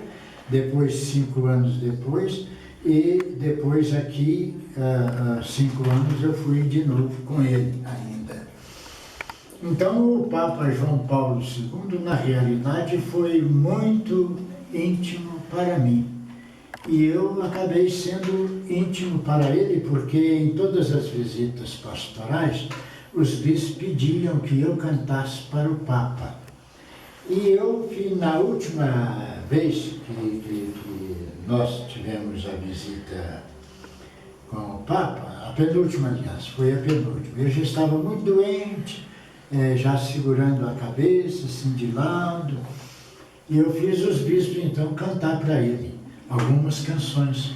depois 5 anos depois, e depois aqui, 5 anos, eu fui de novo com ele ainda. Então o Papa João Paulo II, na realidade, foi muito íntimo para mim. E eu acabei sendo íntimo para ele, porque em todas as visitas pastorais, os bispos pediam que eu cantasse para o Papa. E eu, na última vez que nós tivemos a visita com o Papa, a penúltima, aliás, foi a penúltima, eu já estava muito doente, já segurando a cabeça, assim, de lado, e eu fiz os bispos, então, cantar para ele algumas canções,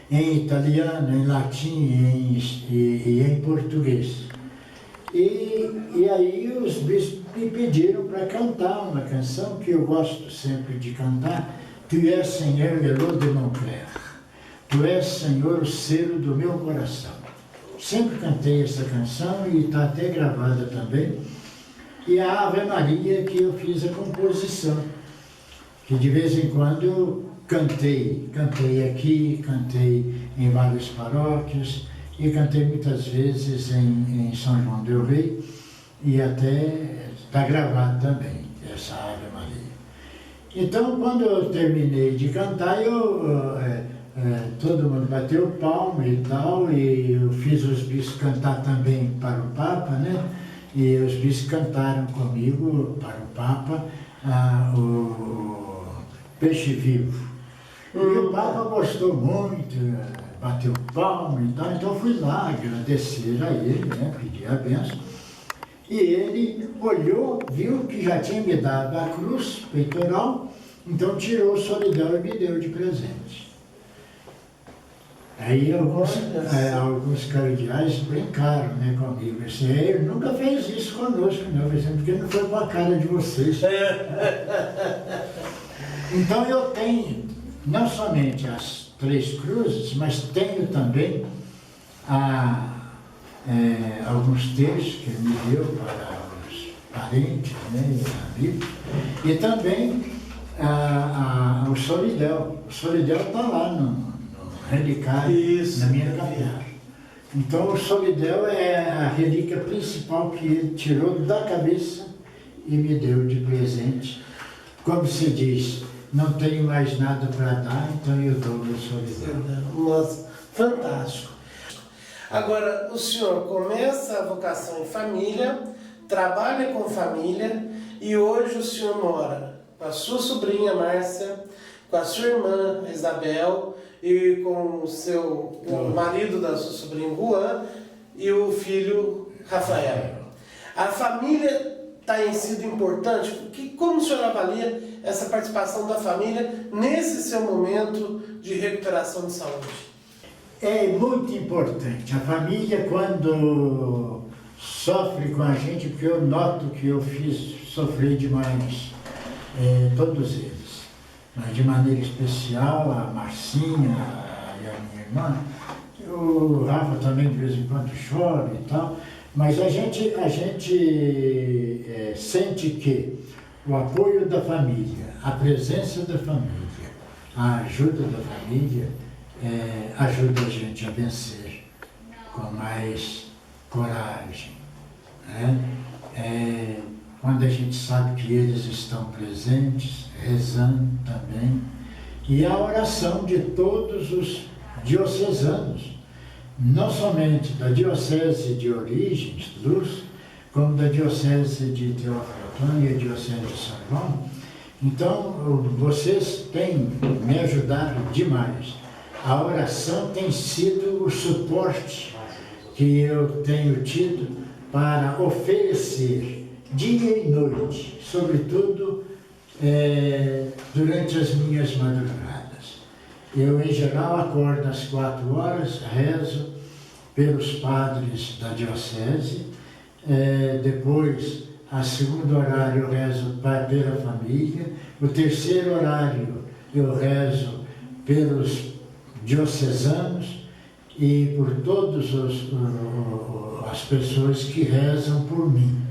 em italiano, em latim e em português. E aí os bispos me pediram para cantar uma canção que eu gosto sempre de cantar: Tu és, Senhor, le lot de mon cœur. Tu és, Senhor, o selo do meu coração. Sempre cantei essa canção e está até gravada também. E a Ave Maria, que eu fiz a composição, que de vez em quando eu cantei aqui, cantei em várias paróquias e cantei muitas vezes em São João del Rei, e até está gravado também essa Ave Maria. Então, quando eu terminei de cantar, todo mundo bateu palma e tal, e eu fiz os bispos cantar também para o Papa, né? E os bispos cantaram comigo para o Papa o Peixe Vivo. E o Papa gostou muito, bateu palma e tal, então eu fui lá agradecer a ele, né? Pedir a bênção. E ele olhou, viu que já tinha me dado a cruz peitoral, então tirou o solidão e me deu de presente. Aí alguns cardeais brincaram, né, comigo. Ele nunca fez isso conosco, não, porque não foi com a cara de vocês. Então eu tenho não somente as 3 cruzes, mas tenho também alguns textos que ele me deu para os parentes, né, e amigos, e também o solidel. O solidel está lá no relicário, isso, na minha capela. Então o solidel é a relíquia principal que ele tirou da cabeça e me deu de presente. Como se diz, não tenho mais nada para dar, então eu dou o solidel. Nossa, fantástico. Agora, o senhor começa a vocação em família, trabalha com família, e hoje o senhor mora com a sua sobrinha Márcia, com a sua irmã Isabel, e com o marido da sua sobrinha Juan e o filho Rafael. A família tem sido importante? Como o senhor avalia essa participação da família nesse seu momento de recuperação de saúde? É muito importante. A família, quando sofre com a gente, porque eu noto que eu fiz sofrer demais, todos eles. Mas de maneira especial, a Marcinha e a minha irmã, o Rafa também de vez em quando chora e tal, mas a gente sente que o apoio da família, a presença da família, a ajuda da família ajuda a gente a vencer com mais coragem, né? Quando a gente sabe que eles estão presentes, rezando também, e a oração de todos os diocesanos, não somente da Diocese de Origens, Luz, como da Diocese de Teófilo Otoni e a Diocese de São João. Então, vocês têm me ajudado demais. A oração tem sido o suporte que eu tenho tido para oferecer dia e noite, sobretudo durante as minhas madrugadas. Eu, em geral, acordo às 4 horas, rezo pelos padres da diocese, depois, a segundo horário, eu rezo pela família, o terceiro horário, eu rezo pelos diocesanos e por todas as pessoas que rezam por mim.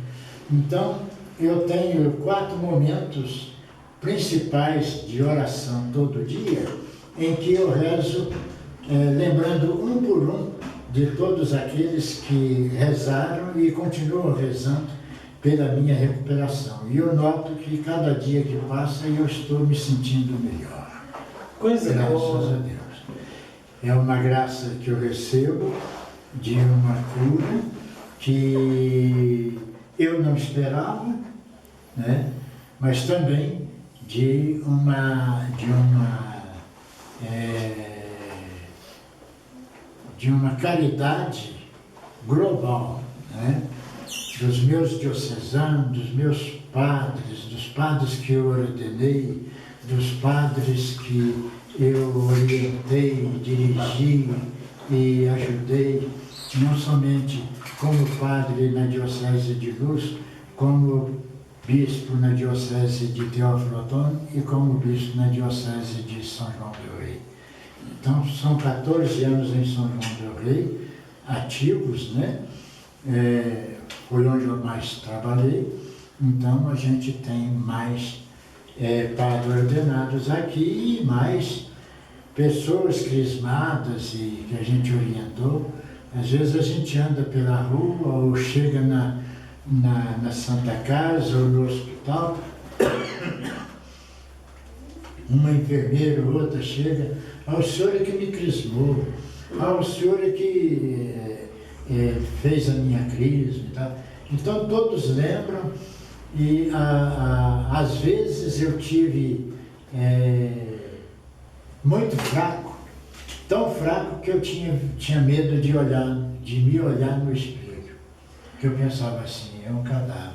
Então, eu tenho 4 momentos principais de oração todo dia, em que eu rezo, lembrando um por um de todos aqueles que rezaram e continuam rezando pela minha recuperação. E eu noto que cada dia que passa eu estou me sentindo melhor. Coisa Graças boa. a Deus. É uma graça que eu recebo de uma cura que eu não esperava, né? Mas também de uma caridade global, né? Dos meus diocesanos, dos meus padres, dos padres que eu ordenei, dos padres que eu orientei, dirigi e ajudei, não somente como padre na Diocese de Luz, como bispo na Diocese de Teófilo Otoni e como bispo na Diocese de São João del Rei. Então, são 14 anos em São João del Rei, ativos, né? Foi onde eu mais trabalhei. Então, a gente tem mais padres ordenados aqui e mais pessoas crismadas e que a gente orientou. Às vezes a gente anda pela rua ou chega na Santa Casa ou no hospital, uma enfermeira ou outra chega, o senhor é que me crismou, o senhor é que fez a minha crisma e tal. Então todos lembram e às vezes eu tive muito fraco, tão fraco que eu tinha medo de me olhar no espelho. Que eu pensava assim, é um cadáver.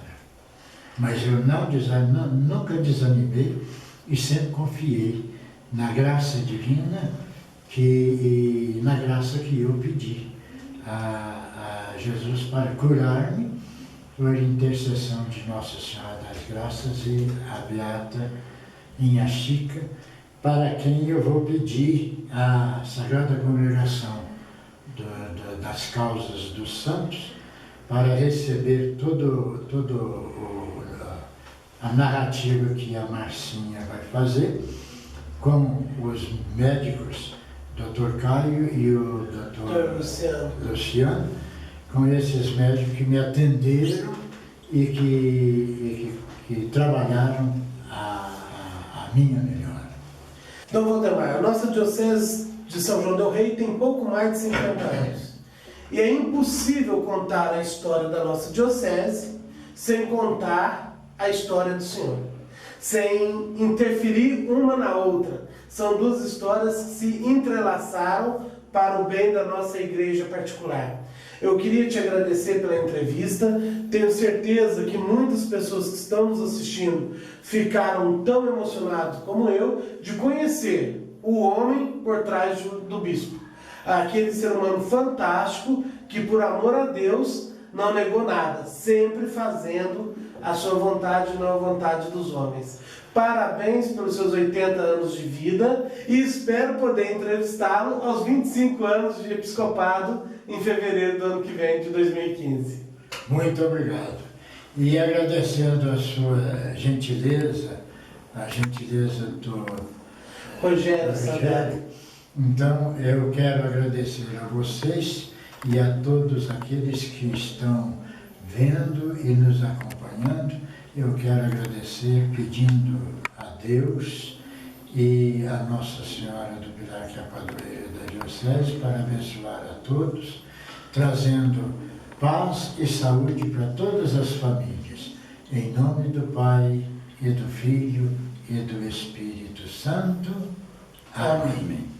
Mas eu nunca desanimei e sempre confiei na graça divina e na graça que eu pedi a Jesus para curar-me por intercessão de Nossa Senhora das Graças e a Beata Inha Chica, para quem eu vou pedir a Sagrada Congregação das Causas dos Santos, para receber toda a narrativa que a Marcinha vai fazer, com os médicos, Dr. Caio e o Dr. Luciano, com esses médicos que me atenderam e que trabalharam a minha melhora. Dom Valdemar, a nossa Diocese de São João del Rei tem pouco mais de 50 anos. E é impossível contar a história da nossa Diocese sem contar a história do Senhor, sem interferir uma na outra. São duas histórias que se entrelaçaram para o bem da nossa igreja particular. Eu queria te agradecer pela entrevista, tenho certeza que muitas pessoas que estão nos assistindo ficaram tão emocionadas como eu de conhecer o homem por trás do bispo. Aquele ser humano fantástico que, por amor a Deus, não negou nada, sempre fazendo a sua vontade e não a vontade dos homens. Parabéns pelos seus 80 anos de vida e espero poder entrevistá-lo aos 25 anos de episcopado em fevereiro do ano que vem, de 2015. Muito obrigado. E agradecendo a sua gentileza, a gentileza do Rogério Savelli. Então, eu quero agradecer a vocês e a todos aqueles que estão vendo e nos acompanhando. Eu quero agradecer pedindo a Deus e a Nossa Senhora do Pilar, que é a padroeira da Diocese, para abençoar a todos, trazendo paz e saúde para todas as famílias. Em nome do Pai, e do Filho, e do Espírito Santo. Amém.